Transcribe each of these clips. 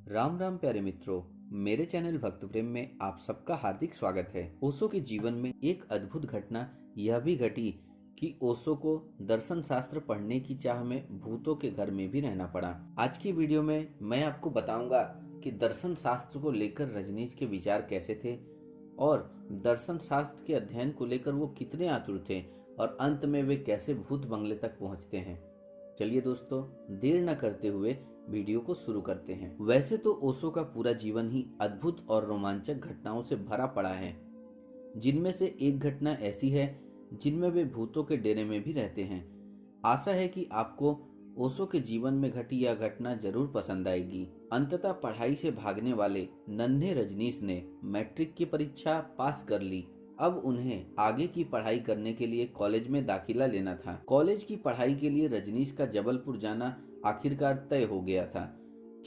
राम राम प्यारे मित्रों, मेरे चैनल भक्त प्रेम में आप सबका हार्दिक स्वागत है। ओशो के जीवन में एक अद्भुत घटना यह भी घटी कि ओशो को दर्शन शास्त्र पढ़ने की चाह में भूतों के घर में भी रहना पड़ा। आज की वीडियो में मैं आपको बताऊंगा कि दर्शन शास्त्र को लेकर रजनीश के विचार कैसे थे और दर्शन शास्त्र के अध्ययन को लेकर वो कितने आतुर थे और अंत में वे कैसे भूत बंगले तक पहुंचते हैं। चलिए दोस्तों, देर न करते हुए वीडियो को शुरू करते हैं। वैसे तो ओशो का पूरा जीवन ही अद्भुत और रोमांचक घटनाओं से भरा पड़ा है, जिनमें से एक घटना ऐसी है जिनमें वे भूतों के डेरे में भी रहते हैं। आशा है कि आपको ओशो के जीवन में घटी यह घटना जरूर पसंद आएगी। अंततः पढ़ाई से भागने वाले नन्हे रजनीश ने मैट्रिक की परीक्षा पास कर ली। अब उन्हें आगे की पढ़ाई करने के लिए कॉलेज में दाखिला लेना था। कॉलेज की पढ़ाई के लिए रजनीश का जबलपुर जाना आखिरकार तय हो गया था,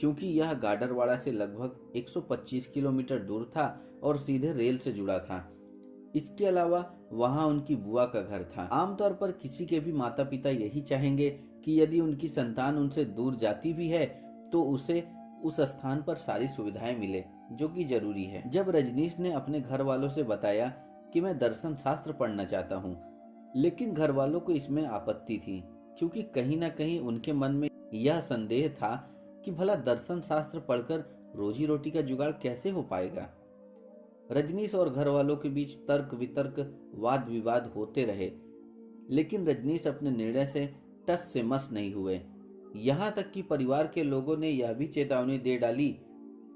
क्योंकि यह गाडरवाड़ा से लगभग 125 किलोमीटर दूर था और सीधे रेल से जुड़ा था। इसके अलावा वहां उनकी बुआ का घर था। आमतौर पर किसी के भी माता पिता यही चाहेंगे कि यदि उनकी संतान उनसे दूर जाती भी है तो उसे उस स्थान पर सारी सुविधाएं मिले, जो कि जरूरी है। जब रजनीश ने अपने घर वालों से बताया कि मैं दर्शन शास्त्र पढ़ना चाहता हूँ, लेकिन घर वालों को इसमें आपत्ति थी, क्योंकि कहीं ना कहीं उनके मन में यह संदेह था कि भला दर्शन शास्त्र पढ़कर रोजी रोटी का जुगाड़ कैसे हो पाएगा। रजनीश और घर वालों के बीच तर्क वितर्क वाद विवाद होते रहे, लेकिन रजनीश अपने निर्णय से टस से मस नहीं हुए। यहाँ तक कि परिवार के लोगों ने यह भी चेतावनी दे डाली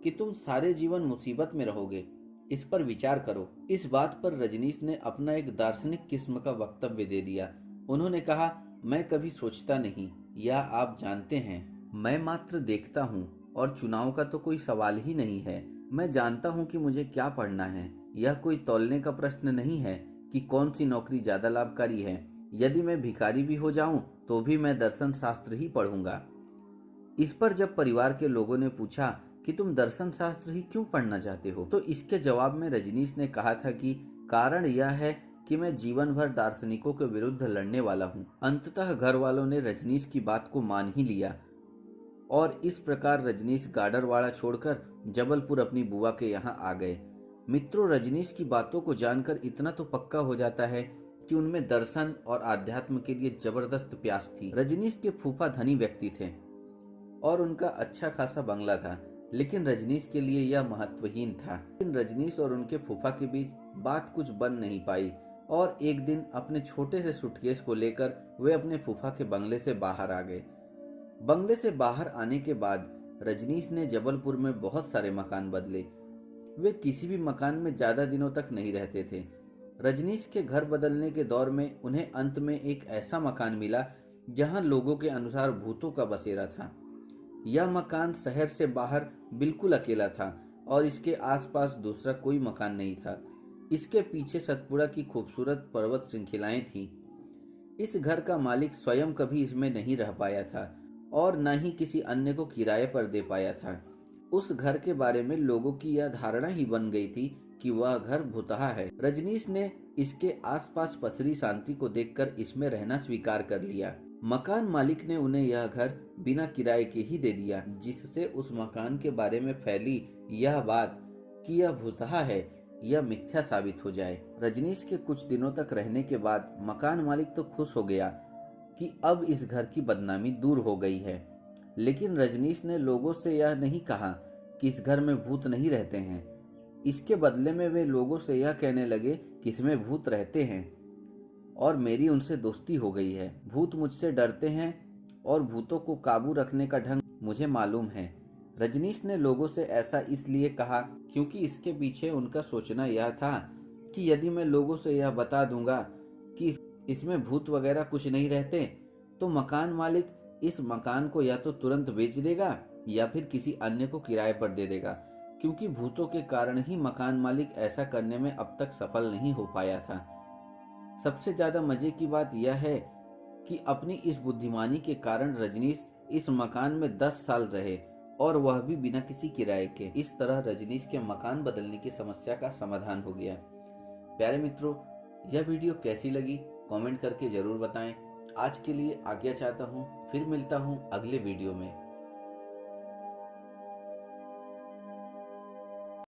कि तुम सारे जीवन मुसीबत में रहोगे, इस पर विचार करो। इस बात पर रजनीश ने अपना एक दार्शनिक किस्म का वक्तव्य दे दिया। उन्होंने कहा, मैं कभी सोचता नहीं, यह आप जानते हैं। मैं मात्र देखता हूँ और चुनाव का तो कोई सवाल ही नहीं है। मैं जानता हूँ कि मुझे क्या पढ़ना है। यह कोई तौलने का प्रश्न नहीं है कि कौन सी नौकरी ज्यादा लाभकारी है। यदि मैं भिखारी भी हो जाऊं तो भी मैं दर्शन शास्त्र ही पढ़ूंगा। इस पर जब परिवार के लोगों ने पूछा कि तुम दर्शन शास्त्र ही क्यों पढ़ना चाहते हो, तो इसके जवाब में रजनीश ने कहा था कि कारण यह है कि मैं जीवन भर दार्शनिकों के विरुद्ध लड़ने वाला हूँ। अंततः घर वालों ने रजनीश की बात को मान ही लिया और इस प्रकार रजनीश गाडरवाड़ा छोड़कर जबलपुर अपनी बुआ के यहाँ आ गए। मित्रों, रजनीश की बातों को जानकर इतना तो पक्का हो जाता है कि उनमें दर्शन और आध्यात्म के लिए जबरदस्त प्यास थी। रजनीश के फूफा धनी व्यक्ति थे और उनका अच्छा खासा बंगला था, लेकिन रजनीश के लिए यह महत्वहीन था। लेकिन रजनीश और उनके फूफा के बीच बात कुछ बन नहीं पाई और एक दिन अपने छोटे से सूटकेस को लेकर वे अपने फूफा के बंगले से बाहर आ गए। बंगले से बाहर आने के बाद रजनीश ने जबलपुर में बहुत सारे मकान बदले। वे किसी भी मकान में ज्यादा दिनों तक नहीं रहते थे। रजनीश के घर बदलने के दौर में उन्हें अंत में एक ऐसा मकान मिला जहां लोगों के अनुसार भूतों का बसेरा था। यह मकान शहर से बाहर बिल्कुल अकेला था और इसके आसपास दूसरा कोई मकान नहीं था। इसके पीछे सतपुड़ा की खूबसूरत पर्वत श्रृंखलाएं थीं। इस घर का मालिक स्वयं कभी इसमें नहीं रह पाया था और न ही किसी अन्य को किराए पर दे पाया था। उस घर के बारे में लोगों की यह धारणा ही बन गई थी कि वह घर भुतहा है। रजनीश ने इसके आसपास पसरी शांति को देखकर इसमें रहना स्वीकार कर लिया। मकान मालिक ने उन्हें यह घर बिना किराए के ही दे दिया, जिससे उस मकान के बारे में फैली यह बात कि यह भुतहा है, यह मिथ्या साबित हो जाए। रजनीश के कुछ दिनों तक रहने के बाद मकान मालिक तो खुश हो गया कि अब इस घर की बदनामी दूर हो गई है, लेकिन रजनीश ने लोगों से यह नहीं कहा कि इस घर में भूत नहीं रहते हैं। इसके बदले में वे लोगों से यह कहने लगे कि इसमें भूत रहते हैं और मेरी उनसे दोस्ती हो गई है। भूत मुझसे डरते हैं और भूतों को काबू रखने का ढंग मुझे मालूम है। रजनीश ने लोगों से ऐसा इसलिए कहा क्योंकि इसके पीछे उनका सोचना यह था कि यदि मैं लोगों से यह बता दूंगा कि इसमें भूत वगैरह कुछ नहीं रहते, तो मकान मालिक इस मकान को या तो तुरंत बेच देगा या फिर किसी अन्य को किराए पर दे देगा, क्योंकि भूतों के कारण ही मकान मालिक ऐसा करने में अब तक सफल नहीं हो पाया था। सबसे ज्यादा मजे की बात यह है कि अपनी इस बुद्धिमानी के कारण रजनीश इस मकान में 10 साल रहे और वह भी बिना किसी किराए के। इस तरह रजनीश के मकान बदलने की समस्या का समाधान हो गया। प्यारे मित्रों, यह वीडियो कैसी लगी कमेंट करके जरूर बताएं। आज के लिए आज्ञा चाहता हूँ, फिर मिलता हूँ अगले वीडियो में।